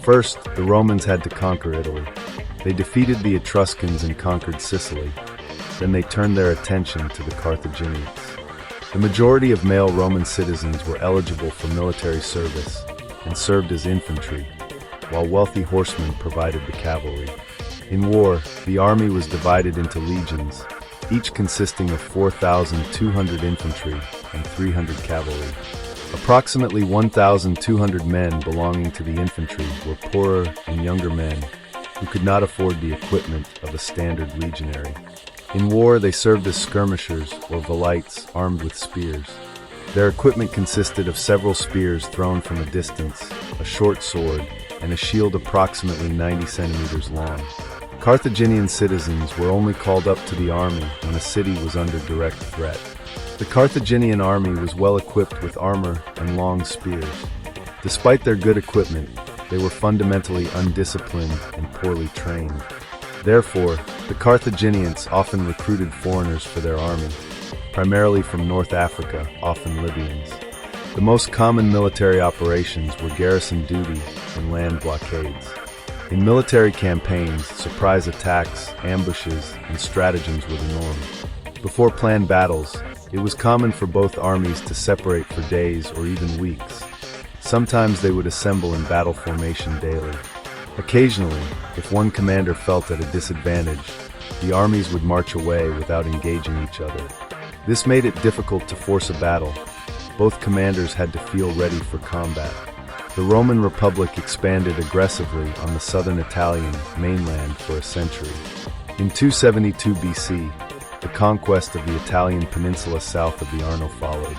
First, the Romans had to conquer Italy. They defeated the Etruscans and conquered Sicily. Then they turned their attention to the Carthaginians. The majority of male Roman citizens were eligible for military service and served as infantry, while wealthy horsemen provided the cavalry. In war, the army was divided into legions, each consisting of 4,200 infantry and 300 cavalry. Approximately 1,200 men belonging to the infantry were poorer and younger men who could not afford the equipment of a standard legionary. In war, they served as skirmishers or velites armed with spears. Their equipment consisted of several spears thrown from a distance, a short sword, and a shield approximately 90 centimeters long. Carthaginian citizens were only called up to the army when a city was under direct threat. The Carthaginian army was well equipped with armor and long spears. Despite their good equipment, they were fundamentally undisciplined and poorly trained. Therefore, the Carthaginians often recruited foreigners for their army, primarily from North Africa, often Libyans. The most common military operations were garrison duty and land blockades. In military campaigns, surprise attacks, ambushes, and stratagems were the norm. Before planned battles, it was common for both armies to separate for days or even weeks. Sometimes they would assemble in battle formation daily. Occasionally, if one commander felt at a disadvantage, the armies would march away without engaging each other. This made it difficult to force a battle. Both commanders had to feel ready for combat. The Roman Republic expanded aggressively on the southern Italian mainland for a century. In 272 BC, the conquest of the Italian peninsula south of the Arno followed.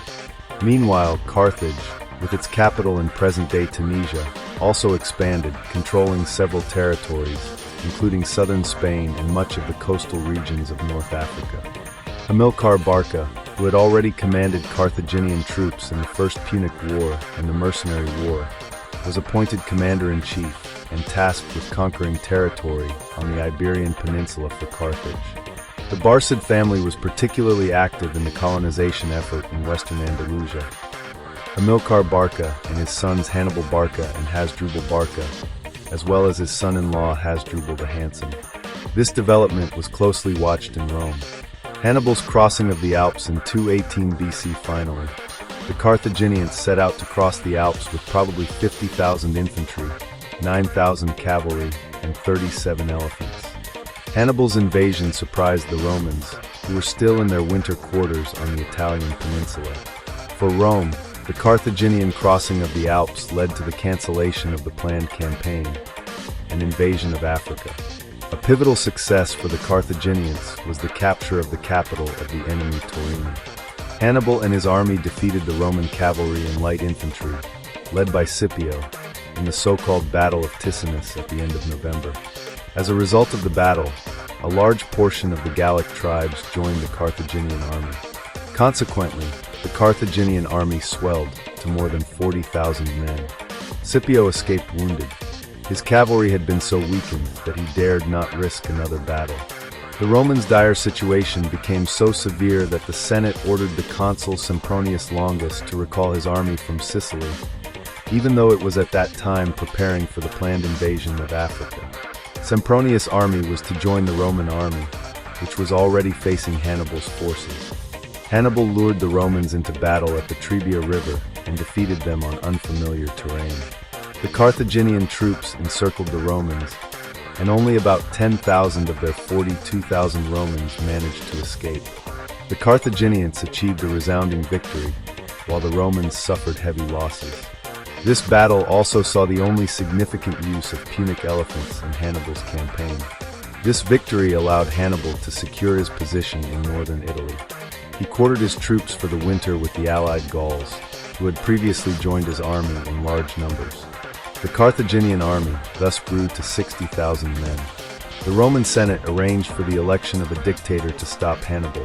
Meanwhile, Carthage, with its capital in present-day Tunisia, also expanded, controlling several territories, including southern Spain and much of the coastal regions of North Africa. Hamilcar Barca, who had already commanded Carthaginian troops in the First Punic War and the Mercenary War, was appointed commander-in-chief and tasked with conquering territory on the Iberian Peninsula for Carthage. The Barcid family was particularly active in the colonization effort in western Andalusia. Hamilcar Barca and his sons Hannibal Barca and Hasdrubal Barca, as well as his son-in-law Hasdrubal the Handsome. This development was closely watched in Rome. Hannibal's crossing of the Alps in 218 BC finally. The Carthaginians set out to cross the Alps with probably 50,000 infantry, 9,000 cavalry, and 37 elephants. Hannibal's invasion surprised the Romans, who were still in their winter quarters on the Italian peninsula. For Rome, the Carthaginian crossing of the Alps led to the cancellation of the planned campaign, an invasion of Africa. A pivotal success for the Carthaginians was the capture of the capital of the enemy Torini. Hannibal and his army defeated the Roman cavalry and light infantry, led by Scipio, in the so-called Battle of Ticinus at the end of November. As a result of the battle, a large portion of the Gallic tribes joined the Carthaginian army. Consequently, the Carthaginian army swelled to more than 40,000 men. Scipio escaped wounded. His cavalry had been so weakened that he dared not risk another battle. The Romans' dire situation became so severe that the Senate ordered the consul Sempronius Longus to recall his army from Sicily, even though it was at that time preparing for the planned invasion of Africa. Sempronius' army was to join the Roman army, which was already facing Hannibal's forces. Hannibal lured the Romans into battle at the Trebia River and defeated them on unfamiliar terrain. The Carthaginian troops encircled the Romans, and only about 10,000 of their 42,000 Romans managed to escape. The Carthaginians achieved a resounding victory, while the Romans suffered heavy losses. This battle also saw the only significant use of Punic elephants in Hannibal's campaign. This victory allowed Hannibal to secure his position in northern Italy. He quartered his troops for the winter with the allied Gauls, who had previously joined his army in large numbers. The Carthaginian army thus grew to 60,000 men. The Roman Senate arranged for the election of a dictator to stop Hannibal,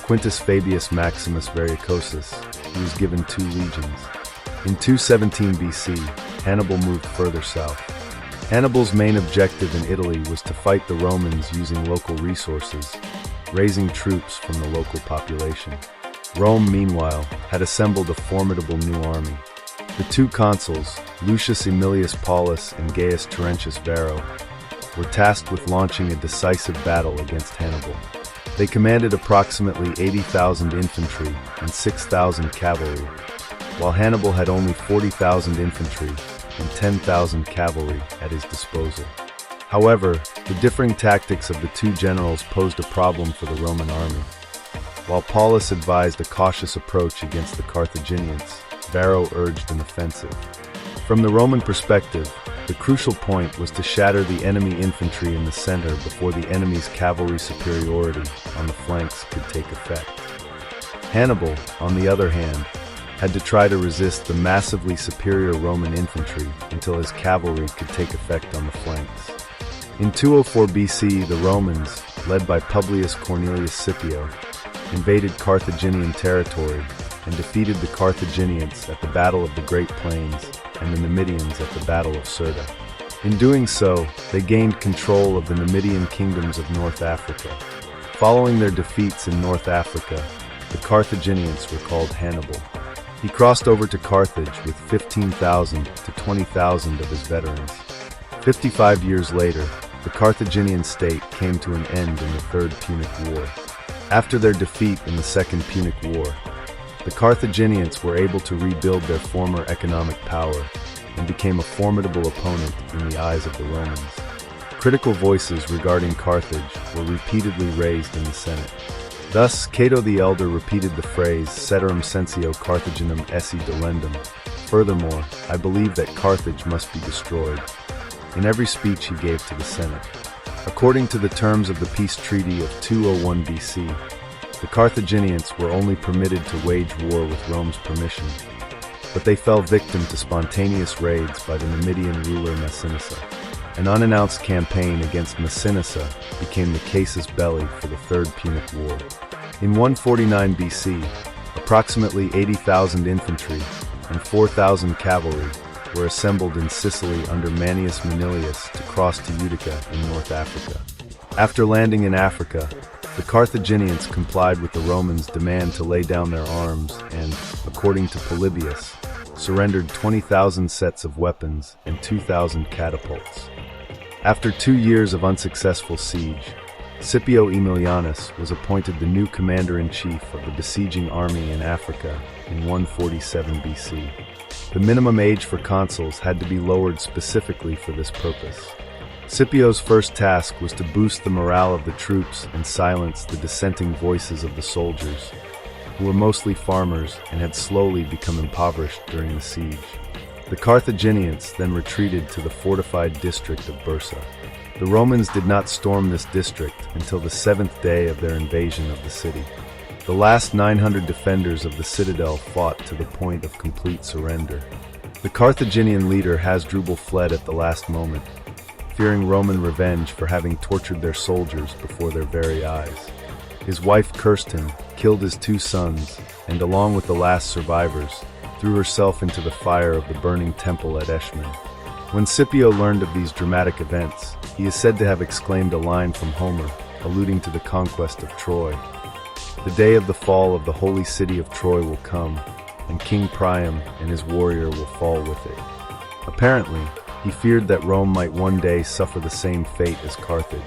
Quintus Fabius Maximus Verrucosus, who was given 2 legions. In 217 BC, Hannibal moved further south. Hannibal's main objective in Italy was to fight the Romans using local resources, raising troops from the local population. Rome, meanwhile, had assembled a formidable new army. The two consuls, Lucius Aemilius Paulus and Gaius Terentius Varro, were tasked with launching a decisive battle against Hannibal. They commanded approximately 80,000 infantry and 6,000 cavalry, while Hannibal had only 40,000 infantry and 10,000 cavalry at his disposal. However, the differing tactics of the two generals posed a problem for the Roman army. While Paulus advised a cautious approach against the Carthaginians, Varro urged an offensive. From the Roman perspective, the crucial point was to shatter the enemy infantry in the center before the enemy's cavalry superiority on the flanks could take effect. Hannibal, on the other hand, had to try to resist the massively superior Roman infantry until his cavalry could take effect on the flanks. In 204 BC, the Romans, led by Publius Cornelius Scipio, invaded Carthaginian territory and defeated the Carthaginians at the Battle of the Great Plains and the Numidians at the Battle of Cirta. In doing so, they gained control of the Numidian kingdoms of North Africa. Following their defeats in North Africa, the Carthaginians were called Hannibal. He crossed over to Carthage with 15,000 to 20,000 of his veterans. 55 years later, the Carthaginian state came to an end in the Third Punic War. After their defeat in the Second Punic War, the Carthaginians were able to rebuild their former economic power and became a formidable opponent in the eyes of the Romans. Critical voices regarding Carthage were repeatedly raised in the Senate. Thus, Cato the Elder repeated the phrase "Ceterum censeo Carthaginem esse delendum." Furthermore, I believe that Carthage must be destroyed, in every speech he gave to the Senate. According to the terms of the peace treaty of 201 BC, the Carthaginians were only permitted to wage war with Rome's permission, but they fell victim to spontaneous raids by the Numidian ruler Massinissa. An unannounced campaign against Massinissa became the casus belli for the Third Punic War. In 149 BC, approximately 80,000 infantry and 4,000 cavalry were assembled in Sicily under Manius Manilius to cross to Utica in North Africa. After landing in Africa, the Carthaginians complied with the Romans' demand to lay down their arms and, according to Polybius, surrendered 20,000 sets of weapons and 2,000 catapults. After 2 years of unsuccessful siege, Scipio Aemilianus was appointed the new commander-in-chief of the besieging army in Africa in 147 BC. The minimum age for consuls had to be lowered specifically for this purpose. Scipio's first task was to boost the morale of the troops and silence the dissenting voices of the soldiers, who were mostly farmers and had slowly become impoverished during the siege. The Carthaginians then retreated to the fortified district of Bursa. The Romans did not storm this district until the 7th day of their invasion of the city. The last 900 defenders of the citadel fought to the point of complete surrender. The Carthaginian leader Hasdrubal fled at the last moment, fearing Roman revenge for having tortured their soldiers before their very eyes. His wife cursed him, killed his 2 sons, and along with the last survivors, threw herself into the fire of the burning temple at Eshmun. When Scipio learned of these dramatic events, he is said to have exclaimed a line from Homer, alluding to the conquest of Troy. The day of the fall of the holy city of Troy will come, and King Priam and his warrior will fall with it. Apparently, he feared that Rome might one day suffer the same fate as Carthage.